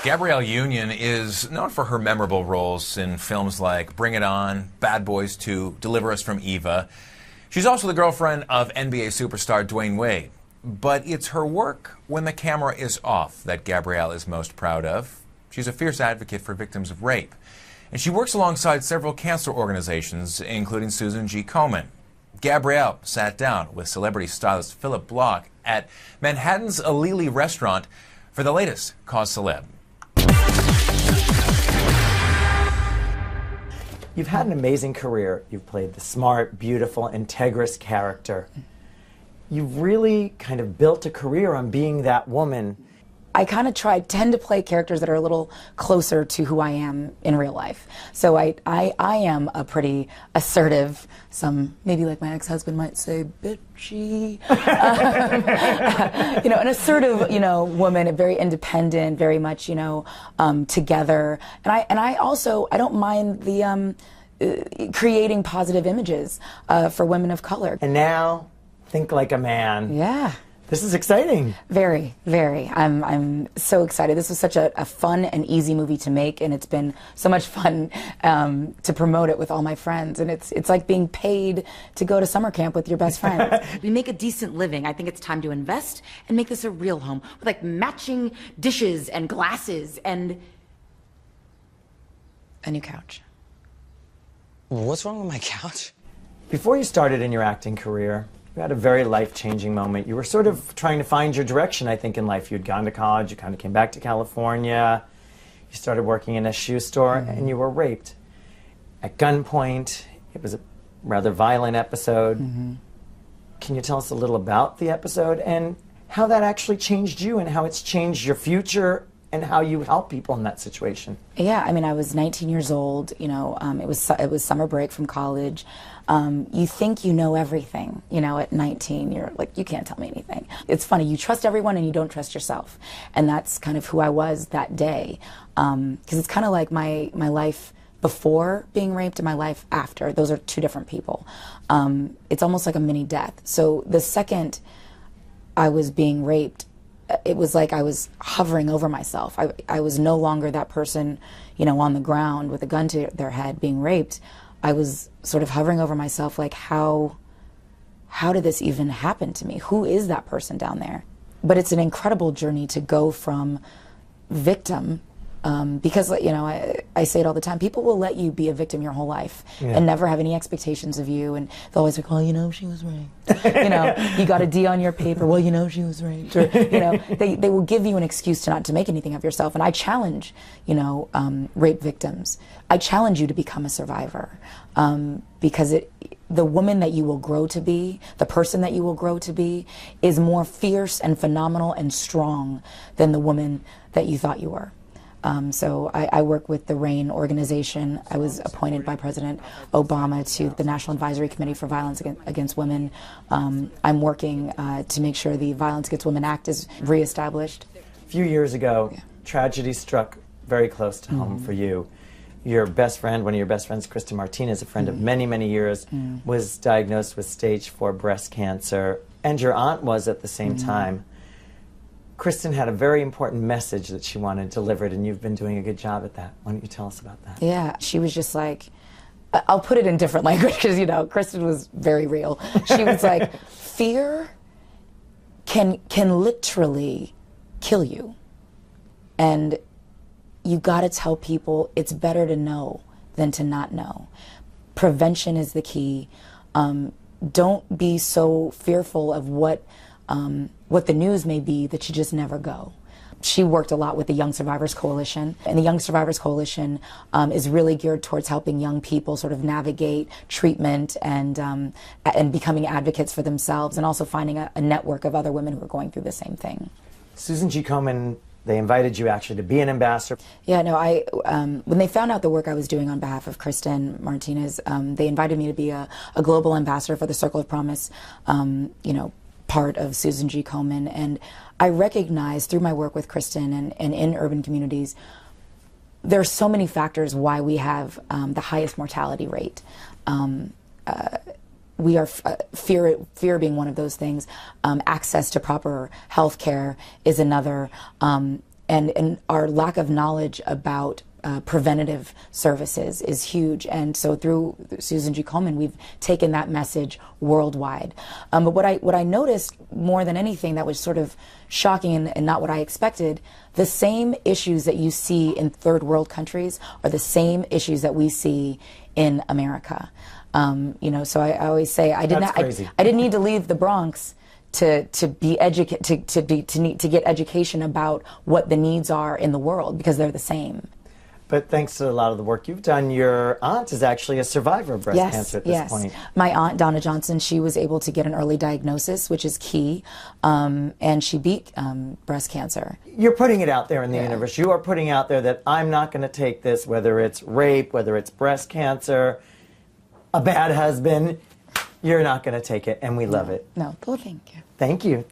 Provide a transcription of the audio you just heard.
Gabrielle Union is known for her memorable roles in films like Bring It On, Bad Boys 2, Deliver Us from Eva. She's also the girlfriend of NBA superstar Dwayne Wade. But it's her work when the camera is off that Gabrielle is most proud of. She's a fierce advocate for victims of rape. And she works alongside several cancer organizations, including Susan G. Komen. Gabrielle sat down with celebrity stylist Phillip Bloch at Manhattan's Alili restaurant for the latest Cause Celeb. You've had an amazing career. You've played the smart, beautiful, integrous character. You've really kind of built a career on being that woman. I kind of tend to play characters that are a little closer to who I am in real life. So I am a pretty assertive, some maybe like my ex-husband might say, bitchy, an assertive, woman, very independent, very much, together. And I also don't mind the creating positive images for women of color. And now, think like a man. Yeah. This is exciting. Very, very. I'm so excited. This was such a fun and easy movie to make, and it's been so much fun to promote it with all my friends. And it's like being paid to go to summer camp with your best friends. We make a decent living. I think it's time to invest and make this a real home with like matching dishes and glasses and a new couch. What's wrong with my couch? Before you started in your acting career, you had a very life-changing moment. You were sort of trying to find your direction, I think, in life. You'd gone to college, you kind of came back to California, you started working in a shoe store, and you were raped at gunpoint. It was a rather violent episode. Can you tell us a little about the episode and how that actually changed you and how it's changed your future and how you help people in that situation? Yeah, I mean, I was 19 years old, it was summer break from college. You think you know everything, at 19, you're like, you can't tell me anything. It's funny, you trust everyone and you don't trust yourself. And that's kind of who I was that day. Because it's kind of like my life before being raped and my life after. Those are two different people. It's almost like a mini death. So the second I was being raped, it was like I was hovering over myself. I was no longer that person, on the ground with a gun to their head being raped. I was sort of hovering over myself like, how did this even happen to me? Who is that person down there? But it's an incredible journey to go from victim, because, I say it all the time, people will let you be a victim your whole life and never have any expectations of you, and they're always like, well, she was raped. You got a D on your paper, well, she was raped. Or, they will give you an excuse not to make anything of yourself, and I challenge, rape victims. I challenge you to become a survivor, because the woman that you will grow to be, the person that you will grow to be, is more fierce and phenomenal and strong than the woman that you thought you were. So I work with the RAIN organization. I was appointed by President Obama to the National Advisory Committee for Violence Against Women. I'm working to make sure the Violence Against Women Act is reestablished. A few years ago, tragedy struck very close to home for you. Your best friend, one of your best friends, Kristen Martinez, a friend of many, many years, was diagnosed with stage 4 breast cancer, and your aunt was at the same time. Kristen had a very important message that she wanted delivered, and you've been doing a good job at that. Why don't you tell us about that? Yeah, she was just like, I'll put it in different language because, Kristen was very real. She was like, fear can literally kill you. And you got to tell people it's better to know than to not know. Prevention is the key. Don't be so fearful of what the news may be that you just never go. She worked a lot with the Young Survivors Coalition, and the Young Survivors Coalition is really geared towards helping young people sort of navigate treatment and becoming advocates for themselves, and also finding a network of other women who are going through the same thing. Susan G. Komen, they invited you actually to be an ambassador. Yeah, no, when they found out the work I was doing on behalf of Kristen Martinez, they invited me to be a global ambassador for the Circle of Promise, part of Susan G. Komen, and I recognize through my work with Kristen and in urban communities, there are so many factors why we have the highest mortality rate. We are fear being one of those things. Access to proper health care is another. and our lack of knowledge about preventative services is huge. And so through Susan G. Komen, we've taken that message worldwide. But what I noticed more than anything that was sort of shocking and not what I expected, the same issues that you see in third world countries are the same issues that we see in America. You know, so I always say I didn't need to leave the Bronx to get education about what the needs are in the world, because they're the same. But thanks to a lot of the work you've done, your aunt is actually a survivor of breast cancer at this point. My aunt, Donna Johnson, she was able to get an early diagnosis, which is key, and she beat breast cancer. You're putting it out there in the universe. You are putting out there that I'm not going to take this, whether it's rape, whether it's breast cancer, a bad husband. You're not going to take it, and we love it. No, well, thank you. Thank you.